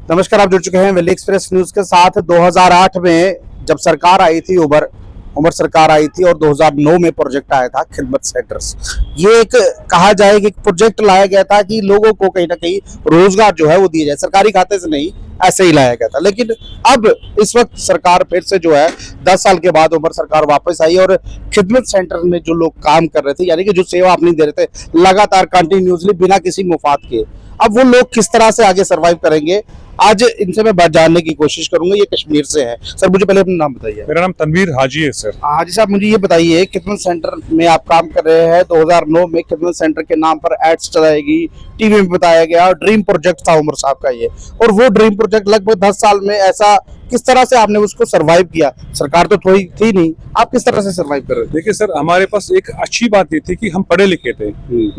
नमस्कार, आप जुड़ चुके हैं वेली एक्सप्रेस न्यूज के साथ। 2008 में जब सरकार आई थी, उमर सरकार आई थी और 2009 में प्रोजेक्ट आया था खिदमत सेंटर्स। ये एक कहा जाए कि प्रोजेक्ट लाया गया था कि लोगों को कहीं ना कहीं रोजगार जो है वो दिया जाए, सरकारी खाते से नहीं, ऐसे ही लाया गया था। लेकिन अब इस वक्त सरकार फिर से जो है 10 साल के बाद उमर सरकार वापस आई और खिदमत सेंटर में जो लोग काम कर रहे थे, यानी कि जो सेवा आप नहीं दे रहे थे लगातार कंटिन्यूसली बिना किसी मुफात के, अब वो लोग किस तरह से आगे सरवाइव करेंगे, आज इनसे मैं बात जानने की कोशिश करूंगा। ये कश्मीर से है। सर, मुझे पहले अपना नाम बताइए। मेरा नाम तनवीर हाजी है सर। हाजी साहब, मुझे ये बताइए, खिदमत सेंटर में आप काम कर रहे हैं। 2009 में खिदमत सेंटर के नाम पर एड्स चलाएगी, टीवी में बताया गया, ड्रीम प्रोजेक्ट था उमर साहब का ये, और वो ड्रीम प्रोजेक्ट लगभग 10 साल में ऐसा किस तरह से आपने उसको सरवाइव किया? सरकार तो थी नहीं, आप किस तरह से सरवाइव कर रहे थे? देखिए सर, हमारे पास एक अच्छी बात ये थी कि हम पढ़े लिखे थे।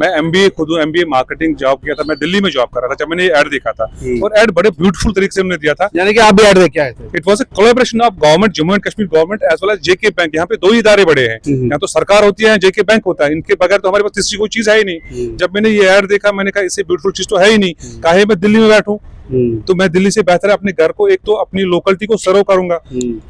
मैं एमबीए खुद एमबीए मार्केटिंग जॉब किया था। मैं दिल्ली में जॉब कर रहा था जब मैंने ये ऐड देखा था, और ऐड बड़े ब्यूटीफुल तरीके से हमने दिया था। यानी कि आप भी ऐड देख के आए थे? It was a collaboration of government, Jammu and Kashmir government as well as JK bank. यहाँ पे दो ही इदारे बड़े हैं, यहाँ तो सरकार होती है, जेके बैंक होता है। इनके बगैर तो हमारे पास तीसरी कोई चीज है ही नहीं। जब मैंने ये ऐड देखा, मैंने कहा इससे ब्यूटीफुल चीज तो है ही नहीं, काहे मैं दिल्ली में बैठूं। तो मैं दिल्ली से बेहतर है अपने घर को, एक तो अपनी लोकलिटी को सर्व करूंगा,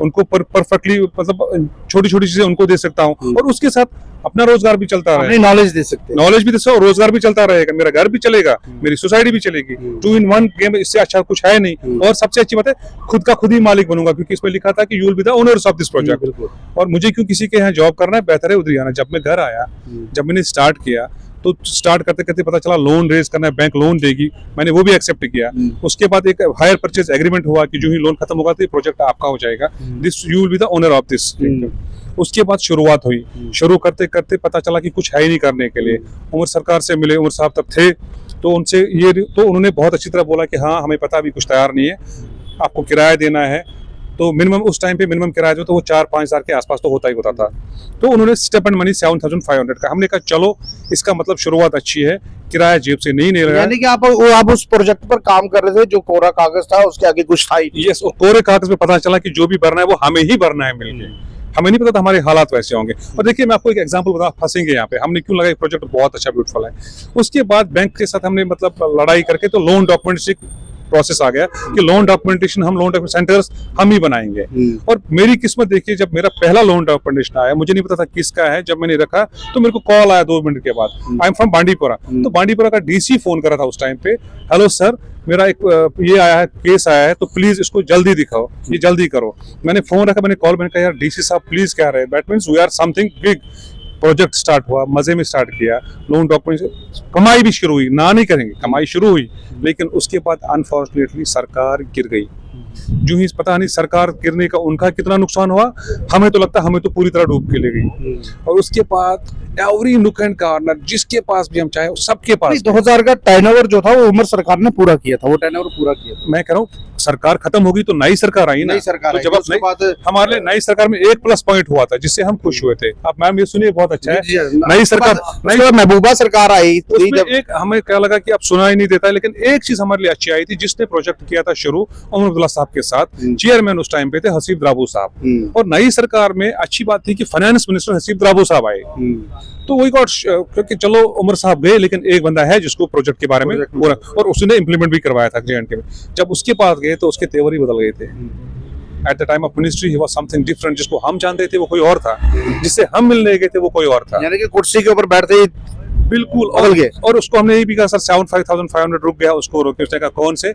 उनको परफेक्टली, मतलब छोटी छोटी चीजें उनको दे सकता हूँ, और उसके साथ अपना रोजगार भी चलता रहेगा, नॉलेज दे सकते हैं, नॉलेज भी दे सकते, रोजगार भी चलता रहेगा, मेरा घर भी चलेगा, मेरी सोसाइटी भी चलेगी। 2 in 1 गेम, इससे अच्छा कुछ है नहीं। और सबसे अच्छी बात है, खुद का खुद ही मालिक बनूंगा, क्योंकि इसमें लिखा था कि you will be the owners of this project. और मुझे क्यों किसी के यहाँ जॉब करना है, बेहतर है उधर ही आना। जब मैं घर आया, जब मैंने स्टार्ट किया, तो स्टार्ट करते करते पता चला लोन रेज करना है, बैंक लोन देगी, मैंने वो भी एक्सेप्ट किया। उसके बाद एक हायर परचेज एग्रीमेंट हुआ कि जो ही लोन खत्म होगा तो ये प्रोजेक्ट आपका हो जाएगा, this you will be the owner of this. उसके बाद शुरुआत हुई, शुरू करते करते पता चला कि कुछ है ही नहीं करने के लिए। उमर सरकार से मिले, उमर साहब तब थे, तो उनसे ये, तो उन्होंने बहुत अच्छी तरह बोला कि हाँ, हमें पता अभी कुछ तैयार नहीं है, आपको किराया देना है। तो मिनिमम उस टाइम पे मिनिमम किराया जो तो वो 4-5 हज़ार के आसपास तो होता ही होता था। तो उन्होंने स्टेपन मनी 7,500 का, हमने कहा चलो, इसका मतलब शुरुआत अच्छी है, किराया जेब से नहीं ले रहा। यानी कि आप उस प्रोजेक्ट पर काम कर रहे थे, जो कोरा कागज था उसके आगे कुछ था ही। यस, और कोरे कागज में पता चला कि जो भी भरना है वो हमें ही भरना है मिलके। हमें नहीं पता था हमारे हालात वैसे होंगे। और देखिए, मैं आपको एक एग्जांपल बता, फंसेंगे यहाँ पे, हमने क्यों लगा प्रोजेक्ट बहुत अच्छा ब्यूटीफुल है। उसके बाद बैंक के साथ हमने मतलब लड़ाई करके तो लोन डॉक्यूमेंट प्रोसेस आ गया कि लोन डॉक्यूमेंटेशन हम लोन सेंटर्स हम ही बनाएंगे। और मेरी किस्मत देखिए, जब मेरा पहला लोन डॉक्यूमेंटेशन आया, मुझे नहीं पता था किसका है, जब मैंने रखा तो मेरे को कॉल आया 2 मिनट के बाद, आई एम फ्रॉम बांडीपुरा। तो बांडीपुरा का डीसी फोन करा था उस टाइम पे, हेलो सर, मेरा एक ये आया है, केस आया है, तो प्लीज इसको जल्दी दिखाओ, ये जल्दी करो। मैंने फोन रखा, मैंने कॉल, मैंने कहा यार डीसी साहब प्लीज कह रहे हैं, that means we are something big. Project start हुआ, मजे में स्टार्ट किया, लोन डॉक्यूमेंट, कमाई भी शुरू हुई, ना नहीं करेंगे, कमाई शुरू हुई। लेकिन उसके बाद अनफॉर्चुनेटली सरकार गिर गई। जो ही पता नहीं सरकार गिरने का उनका कितना नुकसान हुआ, हमें तो लगता है हमें तो पूरी तरह डूब के ले गई। और उसके बाद एवरी नुक एंड कॉर्नर, जिसके पास भी हम चाहे, सबके पास। 2000 का टर्नओवर जो था वो उमर सरकार ने पूरा किया था, वो टर्नओवर पूरा किया था। मैं कह रहा हूँ, सरकार खत्म होगी तो नई सरकार आई ना, नई सरकार तो आई, जब उसके बाद हमारे लिए नई सरकार में एक प्लस पॉइंट हुआ था जिससे हम खुश हुए थे। आप मैम ये सुनिए, बहुत अच्छा है, नई सरकार, नई महबूबा सरकार आई, जब हमें क्या लगा कि अब सुना ही नहीं देता, लेकिन एक चीज हमारे लिए अच्छी आई थी, जिसने प्रोजेक्ट किया था शुरू उमर अब्दुल्ला साहब के साथ, चेयरमैन उस टाइम पे थे हसीब द्राबू साहब। और नई सरकार में अच्छी बात थी कि फाइनेंस मिनिस्टर हसीब द्राबू साहब आए, तो वही गॉट, क्योंकि चलो उमर साहब गए, लेकिन एक बंदा है जिसको प्रोजेक्ट के बारे में पूरा, और उसने इम्प्लीमेंट भी करवाया था जे&के में। जब उसके पास गए तो उसके तेवर ही बदल गए थे। At the time of ministry he was something different, जिसको हम जानते थे वो कोई और था, जिससे हम मिलने गए थे वो कोई और था। यानी कि कुर्सी के ऊपर बैठते ही बिल्कुल बदल गए। और उसको हमने ये भी कहा, सर 75,500 रुक गया, उसको रोके। उसने कहा कौन से,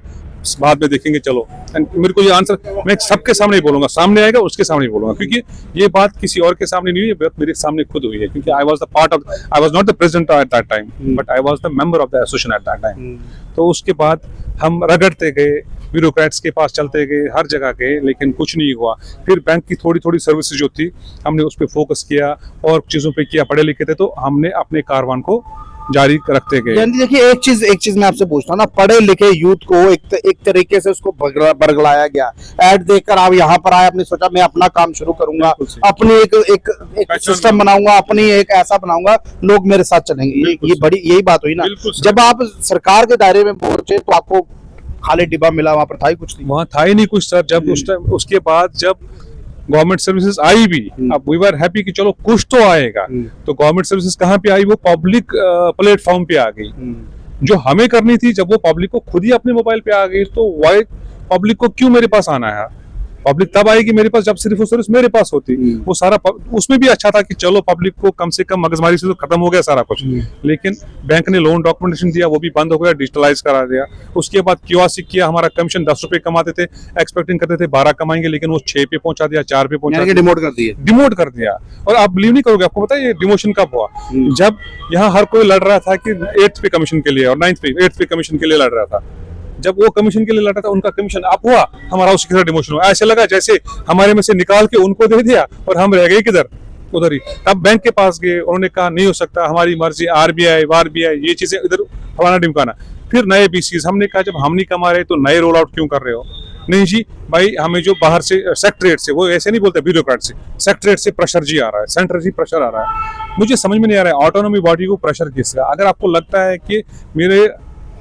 बाद में देखेंगे, चलो। एंड मेरे को ये आंसर मैं सबके सामने ही बोलूंगा, सामने आएगा उसके सामने ही बोलूंगा, क्योंकि ये बात किसी और के सामने नहीं हुई, ये बात मेरे सामने खुद हुई है। क्योंकि I was not the president at that time, but I was the member of the association at that time. तो उसके बाद हम रगड़ते गए, ब्यूरोक्रेट्स के पास चलते गए, हर जगह गए, लेकिन कुछ नहीं हुआ। फिर बैंक की थोड़ी थोड़ी सर्विसेज जो थी, हमने उस पर फोकस किया और चीजों पे किया। पढ़े लिखे थे तो हमने अपने कारवान को जारी रखते गए। यानी देखिए, एक चीज मैं आपसे पूछता हूँ ना, पढ़े लिखे यूथ को एक तरीके से उसको बरगलाया गया। ऐड देखकर आप यहाँ पर आए, आपने सोचा मैं अपना काम शुरू करूंगा, अपनी एक सिस्टम बनाऊंगा, अपनी एक ऐसा बनाऊंगा, लोग मेरे साथ चलेंगे। ये बड़ी यही बात हुई ना। जब आप सरकार के दायरे में पहुंचे तो आपको खाली डिब्बा मिला, वहां पर था ही कुछ नहीं? वहां था ही नहीं कुछ सर। जब उस टाइम, उसके बाद जब गवर्नमेंट सर्विसेज आई भी, अब वी वर हैप्पी कि चलो कुछ तो आएगा। तो गवर्नमेंट सर्विसेज कहाँ पे आई, वो पब्लिक प्लेटफॉर्म पे आ गई। जो हमें करनी थी, जब वो पब्लिक को खुद ही अपने मोबाइल पे आ गई, तो वाई पब्लिक को क्यों मेरे पास आना है? पब्लिक तब आएगी मेरे पास जब सिर्फ और सर्विस मेरे पास होती। वो सारा उसमें भी अच्छा था कि चलो पब्लिक को कम से कम मगजमारी से तो खत्म हो गया सारा कुछ, लेकिन बैंक ने लोन डॉक्यूमेंटेशन दिया वो भी बंद हो गया, डिजिटलाइज करा दिया। उसके बाद कियोस्क किया, हमारा कमीशन 10 रुपए कमाते थे, एक्सपेक्टिंग करते थे 12 कमाएंगे, लेकिन वो 6 पे पहुंचा दिया, 4 पे पहुंचा दिया, डिमोट कर दिया। और आप बिलीव नहीं करोगे, आपको पता है ये डिमोशन कब हुआ? जब यहाँ हर कोई लड़ रहा था कि 8th पे कमीशन के लिए और 8th पे कमीशन के लिए लड़ रहा था। जब वो कमीशन के लिए लड़ा था, उनका कमीशन अप हुआ, हमारा उसके साथ डिमोशन हुआ। ऐसे लगा जैसे हमारे में से निकाल के उनको दे दिया और हम रह गए किधर, उधर ही। तब बैंक के पास गए, उन्होंने कहा नहीं हो सकता, हमारी मर्जी, आरबीआई ये चीजें इधर फलाना ढिमकाना। फिर नए बीसीज, हमने कहा जब हम नहीं कमा रहे तो नए रोल आउट क्यों कर रहे हो? नहीं जी भाई, हमें जो बाहर से सेक्रेटरीट से, वो ऐसे नहीं बोलते ब्यूरोक्रेट से, सेक्रेटरीट से प्रेशर जी आ रहा है, सेंटर से प्रेशर आ रहा है। मुझे समझ में नहीं आ रहा है ऑटोनॉमी बॉडी को प्रेशर किसका? अगर आपको लगता है कि मेरे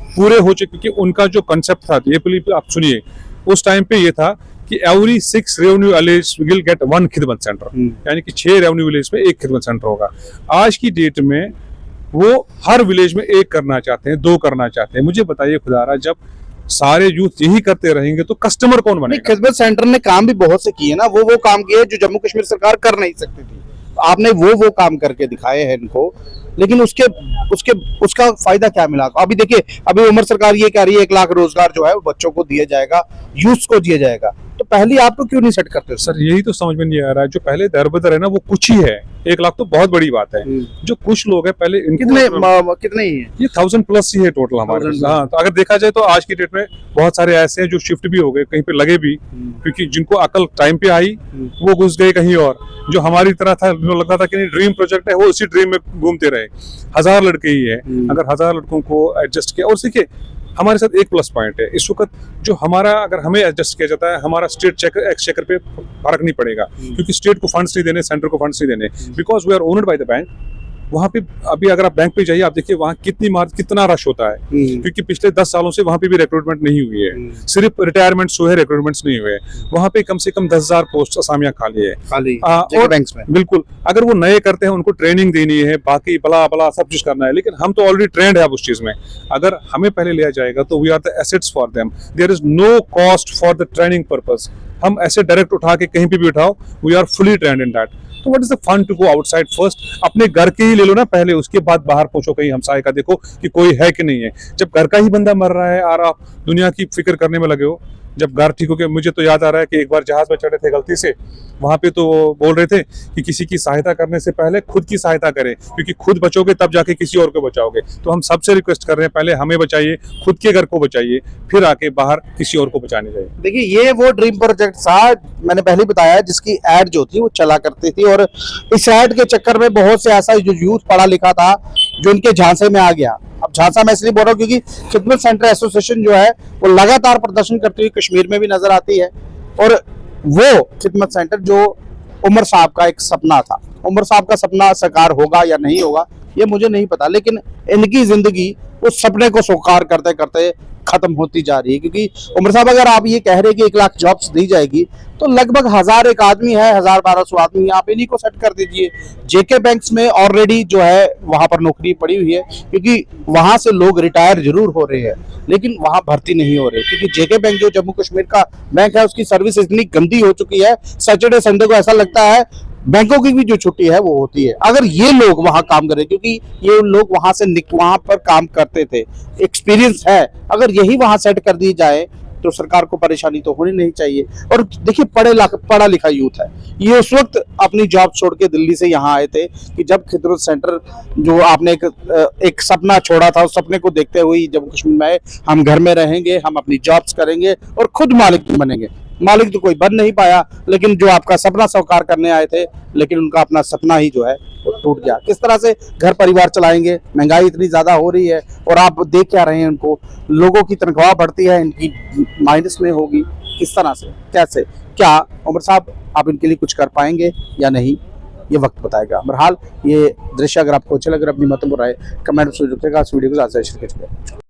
पूरे हो चुके, क्योंकि उनका जो कंसेप्ट था, ये प्लीज आप सुनिए, उस टाइम पे ये था कि every 6 revenue village will get 1 खिदमत सेंटर, यानी कि 6 रेवेन्यू विलेज में 1 खिदमत सेंटर होगा। आज की डेट में वो हर विलेज में 1 करना चाहते हैं, 2 करना चाहते हैं। मुझे बताइए खुदारा, जब सारे यूथ यही करते रहेंगे तो कस्टमर कौन बनेगा? खिदमत सेंटर ने काम भी बहुत से किए ना, वो काम किए जो जम्मू कश्मीर सरकार कर नहीं सकती थी। आपने वो काम करके दिखाए हैं इनको, लेकिन उसका फायदा क्या मिला? अभी देखिए, अभी उमर सरकार ये कह रही है 1 लाख रोजगार जो है वो बच्चों को दिया जाएगा, यूथ को दिया जाएगा, तो पहले आप तो क्यों नहीं सेट करते? सर यही तो समझ में नहीं आ रहा है। जो पहले दरबदर है ना, वो कुछ ही है। 1 लाख तो बहुत बड़ी बात है। जो कुछ लोग हैं पहले कितने ही है? ये 1000+ ही है टोटल हमारे पास। हाँ, तो अगर देखा जाए तो आज की डेट में बहुत सारे ऐसे हैं जो शिफ्ट भी हो गए, कहीं पे लगे भी, क्योंकि जिनको अकल टाइम पे आई वो घुस गए कहीं और। जो हमारी तरह था, जो लगता था कि नहीं ड्रीम प्रोजेक्ट है, वो उसी ड्रीम में घूमते रहे। 1000 लड़के ही है, अगर 1000 लड़कों को एडजस्ट किया। और देखिए हमारे साथ एक प्लस पॉइंट है इस वक्त, जो हमारा, अगर हमें एडजस्ट किया जाता है, हमारा स्टेट चेकर एक्सचेकर पे फर्क नहीं पड़ेगा, क्योंकि स्टेट को फंड्स नहीं देने, सेंटर को फंड्स नहीं देने, because we are owned by the bank. वहाँ पे अभी अगर आप बैंक पे जाइए, आप देखिए वहाँ कितना रश होता है, क्योंकि पिछले 10 सालों से वहाँ पे भी रिक्रूटमेंट नहीं हुई है। सिर्फ रिटायरमेंट्स हुए, रिक्रूटमेंट्स नहीं हुए। वहाँ पे कम से कम 10,000 पोस्ट असामियां खाली है और बैंक्स में। बिल्कुल, अगर वो नए करते हैं, उनको ट्रेनिंग देनी है, बाकी बला बला सब कुछ करना है, लेकिन हम तो ऑलरेडी ट्रेंड है उस चीज में। अगर हमें पहले लिया जाएगा तो we are the assets for them, there is no cost for the training purpose. हम ऐसे डायरेक्ट उठा के कहीं पे भी उठाओ, we are fully trained in that. तो what is the fun to go outside? First अपने घर के ही ले लो ना पहले, उसके बाद बाहर पूछो कहीं हमसाये का, देखो कि कोई है कि नहीं है। जब घर का ही बंदा मर रहा है और आप दुनिया की फिक्र करने में लगे हो, जब घर ठीक हो गया। मुझे तो याद आ रहा है कि एक बार जहाज में चढ़े थे गलती से, वहां पे तो बोल रहे थे कि किसी की सहायता करने से पहले खुद की सहायता करें, क्योंकि खुद बचोगे तब जाके किसी और को बचाओगे। तो हम सबसे रिक्वेस्ट कर रहे हैं, पहले हमें बचाइए, खुद के घर को बचाइए, फिर आके बाहर किसी और को बचाने जाइए। देखिए, ये वो ड्रीम प्रोजेक्ट था, मैंने पहले बताया, जिसकी एड जो थी वो चला करती थी, और इस एड के चक्कर में बहुत से ऐसा जो यूथ पढ़ा लिखा था जो इनके झांसे में आ गया। अब झांसा मैं इसलिए बोल रहा हूँ क्योंकि खिदमत सेंटर एसोसिएशन जो है वो लगातार प्रदर्शन करती हुई कश्मीर में भी नजर आती है। और वो खिदमत सेंटर जो उमर साहब का एक सपना था, उमर साहब का सपना साकार होगा या नहीं होगा ये मुझे नहीं पता, लेकिन इनकी जिंदगी उस सपने को साकार करते करते खत्म होती जा रही है। क्योंकि उमर साहब, अगर आप ये कह रहे हैं कि 1 लाख जॉब्स दी जाएगी, तो लगभग 1000 एक आदमी है, 1000-1200 आदमी, आप इन्हीं को सेट कर दीजिए। जेके बैंक्स में ऑलरेडी जो है वहां पर नौकरी पड़ी हुई है, क्योंकि वहां से लोग रिटायर जरूर हो रहे हैं लेकिन वहां भर्ती नहीं हो रहे, क्योंकि जेके बैंक जो जम्मू कश्मीर का बैंक है उसकी सर्विस इतनी गंदी हो चुकी है, सैटरडे संडे को ऐसा लगता है बैंकों की भी जो छुट्टी है वो होती है। अगर ये लोग वहां काम करें, क्योंकि ये लोग वहां पर काम करते थे, एक्सपीरियंस है, अगर यही वहां सेट कर दी जाए तो सरकार को परेशानी तो होनी नहीं चाहिए। और देखिए, पढ़ा लिखा यूथ है, ये उस वक्त अपनी जॉब छोड़ के दिल्ली से यहाँ आए थे कि जब खिदमत सेंटर जो आपने एक सपना छोड़ा था, उस सपने को देखते हुए जम्मू कश्मीर में आए, हम घर में रहेंगे, हम अपनी जॉब्स करेंगे और खुद मालिक बनेंगे। मालिक तो कोई बन नहीं पाया, लेकिन जो आपका सपना साकार करने आए थे, लेकिन उनका अपना सपना ही जो है वो टूट गया। किस तरह से घर परिवार चलाएंगे? महंगाई इतनी ज्यादा हो रही है और आप देख क्या रहे हैं उनको, लोगों की तनख्वाह बढ़ती है, इनकी माइनस में होगी। किस तरह से, कैसे, क्या उमर साहब आप इनके लिए कुछ कर पाएंगे या नहीं, ये वक्त बताएगा। बहरहाल ये दृश्य अगर आपको अच्छे लगे, अपनी मतों को राय कमेंट में रखिएगा। इस वीडियो को ज़्यादा से शेयर कीजिएगा।